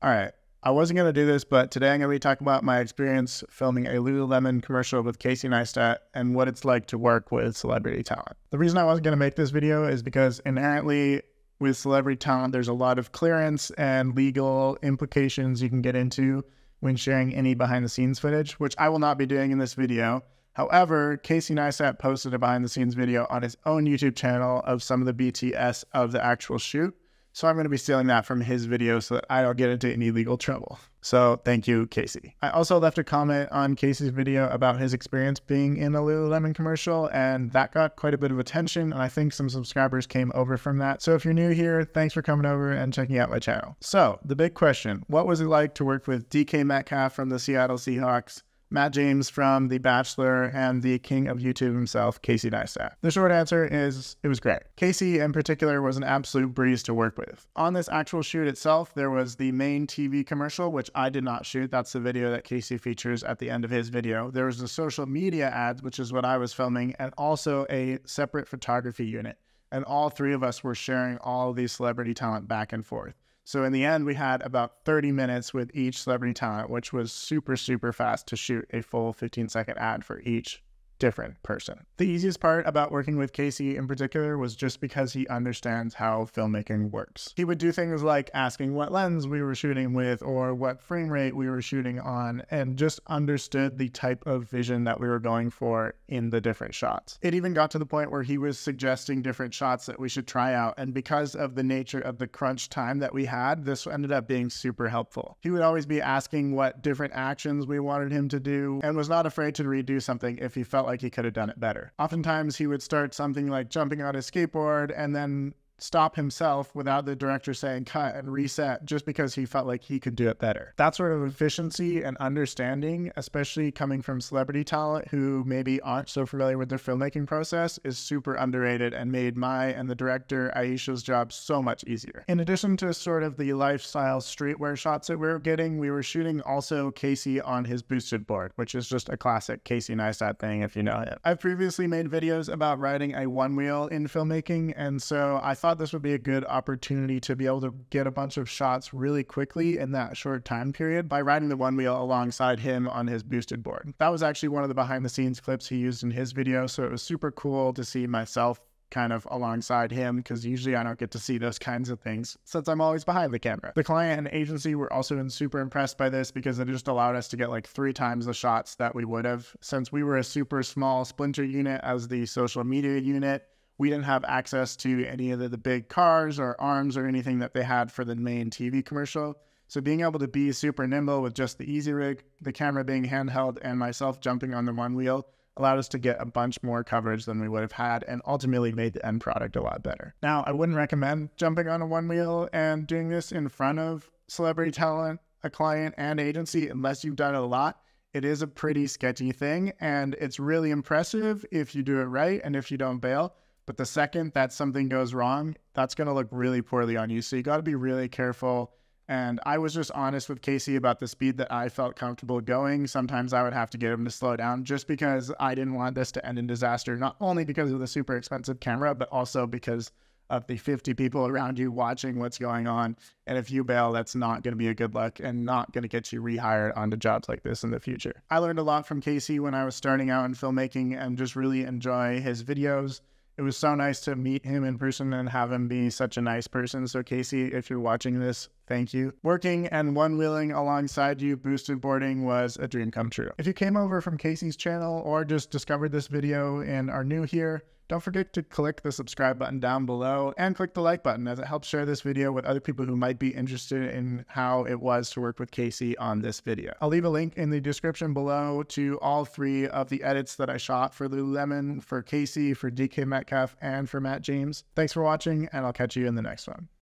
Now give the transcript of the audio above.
All right, I wasn't going to do this, but today I'm going to be talking about my experience filming a Lululemon commercial with Casey Neistat and what it's like to work with celebrity talent. The reason I wasn't going to make this video is because inherently with celebrity talent, there's a lot of clearance and legal implications you can get into when sharing any behind the scenes footage, which I will not be doing in this video. However, Casey Neistat posted a behind the scenes video on his own YouTube channel of some of the BTS of the actual shoot. So I'm going to be stealing that from his video so that I don't get into any legal trouble. So thank you, Casey. I also left a comment on Casey's video about his experience being in a Lululemon commercial, and that got quite a bit of attention, and I think some subscribers came over from that. So if you're new here, thanks for coming over and checking out my channel. So the big question, what was it like to work with DK Metcalf from the Seattle Seahawks, Matt James from The Bachelor, and the king of YouTube himself, Casey Neistat? The short answer is it was great. Casey in particular was an absolute breeze to work with. On this actual shoot itself, there was the main TV commercial, which I did not shoot. That's the video that Casey features at the end of his video. There was the social media ads, which is what I was filming, and also a separate photography unit. And all three of us were sharing all of these celebrity talent back and forth. So in the end, we had about 30 minutes with each celebrity talent, which was super, super fast to shoot a full 15-second ad for each different person. The easiest part about working with Casey in particular was just because he understands how filmmaking works. He would do things like asking what lens we were shooting with or what frame rate we were shooting on, and just understood the type of vision that we were going for in the different shots. It even got to the point where he was suggesting different shots that we should try out, and because of the nature of the crunch time that we had, this ended up being super helpful. He would always be asking what different actions we wanted him to do, and was not afraid to redo something if he felt like he could have done it better. Oftentimes he would start something like jumping on his skateboard and then stop himself without the director saying cut and reset, just because he felt like he could do it better. That sort of efficiency and understanding, especially coming from celebrity talent who maybe aren't so familiar with their filmmaking process, is super underrated and made my and the director Aisha's job so much easier. In addition to sort of the lifestyle streetwear shots that we were getting, we were shooting also Casey on his boosted board, which is just a classic Casey Neistat thing if you know it. I've previously made videos about riding a one wheel in filmmaking, and so I thought this would be a good opportunity to be able to get a bunch of shots really quickly in that short time period by riding the one wheel alongside him on his boosted board. That was actually one of the behind the scenes clips he used in his video, so it was super cool to see myself kind of alongside him, because usually I don't get to see those kinds of things since I'm always behind the camera. The client and agency were also super impressed by this because it just allowed us to get like 3 times the shots that we would have. Since we were a super small splinter unit as the social media unit, we didn't have access to any of the big cars or arms or anything that they had for the main TV commercial. So being able to be super nimble with just the easy rig, the camera being handheld, and myself jumping on the one wheel allowed us to get a bunch more coverage than we would have had, and ultimately made the end product a lot better. Now, I wouldn't recommend jumping on a one wheel and doing this in front of celebrity talent, a client, and agency unless you've done it a lot. It is a pretty sketchy thing, and it's really impressive if you do it right and if you don't bail. But the second that something goes wrong, that's going to look really poorly on you. So you got to be really careful. And I was just honest with Casey about the speed that I felt comfortable going. Sometimes I would have to get him to slow down just because I didn't want this to end in disaster, not only because of the super expensive camera, but also because of the 50 people around you watching what's going on. And if you bail, that's not going to be a good look and not going to get you rehired onto jobs like this in the future. I learned a lot from Casey when I was starting out in filmmaking and just really enjoy his videos. It was so nice to meet him in person and have him be such a nice person. So Casey, if you're watching this, thank you. Working and one-wheeling alongside you, boosted boarding, was a dream come true. If you came over from Casey's channel or just discovered this video and are new here, don't forget to click the subscribe button down below and click the like button, as it helps share this video with other people who might be interested in how it was to work with Casey on this video. I'll leave a link in the description below to all 3 of the edits that I shot for Lululemon, for Casey, for DK Metcalf, and for Matt James. Thanks for watching, and I'll catch you in the next one.